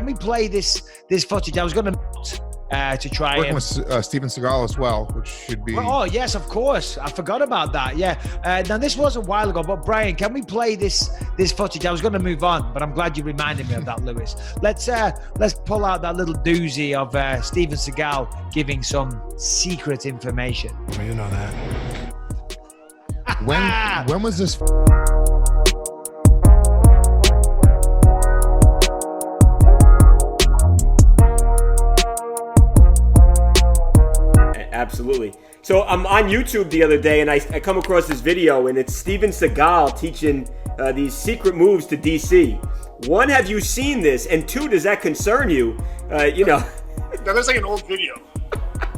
can we play this footage? I was going to try working with Steaven Seagal as well, which should be. Oh yes, of course. I forgot about that. Yeah. Now this was a while ago, but Brian, can we play this footage? I was going to move on, but I'm glad you reminded me of that, Lewis. Let's pull out that little doozy of Steaven Seagal giving some secret information. Well, you know that. When was this? Absolutely. So I'm on YouTube the other day, and I come across this video, and it's Steaven Seagal teaching these secret moves to DC. One, have you seen this? And two, does that concern you? You know. That looks like an old video.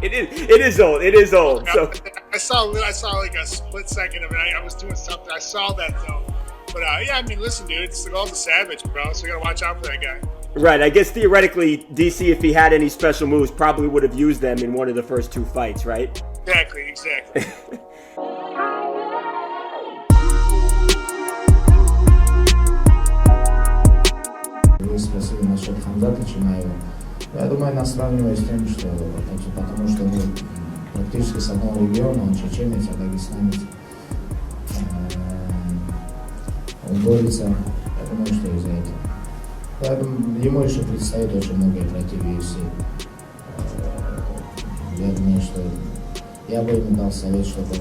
It is old. It is old. So I saw like a split second of it. I was doing something. I saw that though. But yeah, I mean, listen, dude, Seagal's a savage, bro. So you gotta watch out for that guy. Right. I guess theoretically, DC, if he had any special moves, probably would have used them in one of the first two fights, right? Exactly. Вы спросили насчет Khamzata Chimaeva. Я думаю, нас сравнивают с тем, что потому что мы практически с одного региона, он чеченец, а дагестанец. Он борется, я думаю, что из-за этого. Поэтому ему еще предстоит очень многое пройти в UFC. Я думаю, что я бы ему дал совет, чтобы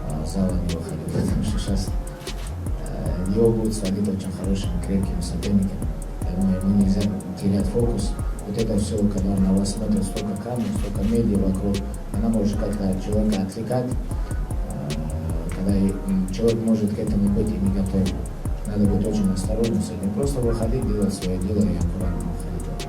он с зала не выходил, потому что сейчас его будут сводить очень хорошими, крепкими соперниками. Я думаю, ему нельзя терять фокус. Вот это все, когда на вас смотрят столько камер, столько медиа вокруг, она может как-то человека отвлекать, когда человек может к этому быть и не готов. Надо быть очень осторожным с этим. Просто выходить, делать свое дело и аккуратно выходить.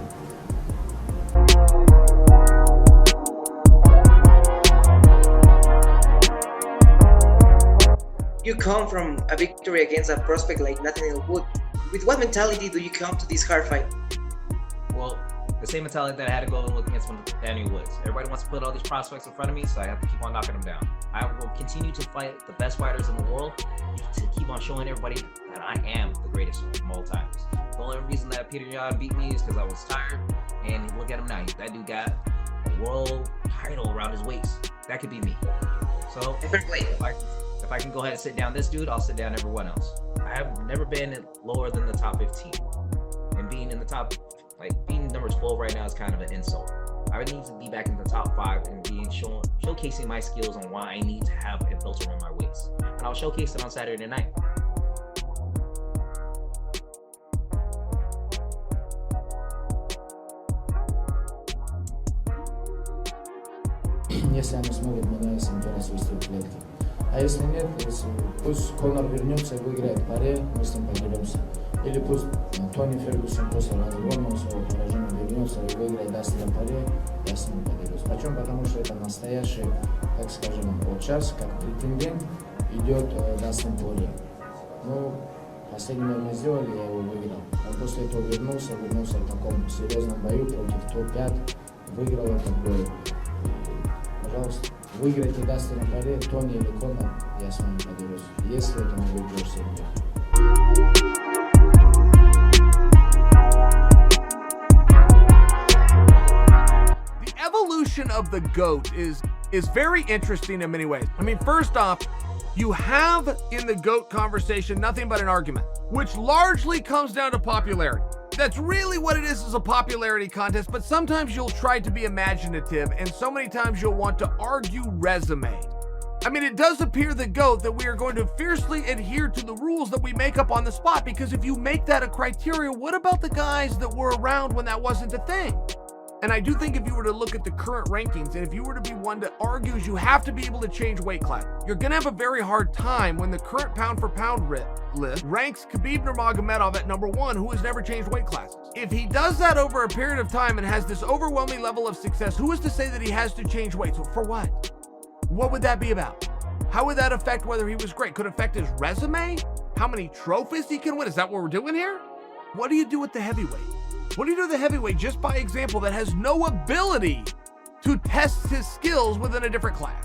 You come from a victory against a prospect like Nathaniel Wood. With what mentality do you come to this hard fight? Well, the same mentality that I had to go against Daniel Woods. Everybody wants to put all these prospects in front of me, so I have to keep on knocking them down. I will continue to fight the best fighters in the world to keep on showing everybody that I am the greatest of all times. The only reason that Peter Yan beat me is because I was tired, and look at him now. That dude got a world title around his waist. That could be me. So if I can go ahead and sit down this dude, I'll sit down everyone else. I have never been lower than the top 15. And being in the top, being number 12 right now is kind of an insult. I need to be back in the top 5 and showcasing my skills on why I need to have a belt around my waist. And I'll showcase it on Saturday night. Если они смогут меня с Империей свести в клетке. А если нет, пусть Конор вернется и выиграет паре, мы с ним поделимся. Или пусть Тони Фергюсон после разгона своего поражения вернется и выиграет Дастина паре, я с ним поделюсь. Почему? Потому что это настоящий, так скажем, вот сейчас, как претендент, идет Дастин Порье. Ну, последний мы сделали, я его выиграл. Он после этого вернулся в таком серьезном бою против топ-5, выиграл этот бой. Пожалуйста, выиграйте Дастина паре, Тони или Конор, я с вами поделюсь. Если это не выиграешь себе. Evolution of the GOAT is very interesting in many ways. I mean, first off, you have in the GOAT conversation nothing but an argument, which largely comes down to popularity. That's really what it is a popularity contest, but sometimes you'll try to be imaginative, and so many times you'll want to argue resume. I mean, it does appear the GOAT that we are going to fiercely adhere to the rules that we make up on the spot, because if you make that a criteria, what about the guys that were around when that wasn't a thing? And I do think if you were to look at the current rankings, and if you were to be one that argues you have to be able to change weight class, you're going to have a very hard time when the current pound-for-pound list ranks Khabib Nurmagomedov at number 1, who has never changed weight classes. If he does that over a period of time and has this overwhelming level of success, who is to say that he has to change weight? So for what? What would that be about? How would that affect whether he was great? Could it affect his resume? How many trophies he can win? Is that what we're doing here? What do you do with the heavyweight? What do you do with the heavyweight, just by example, that has no ability to test his skills within a different class?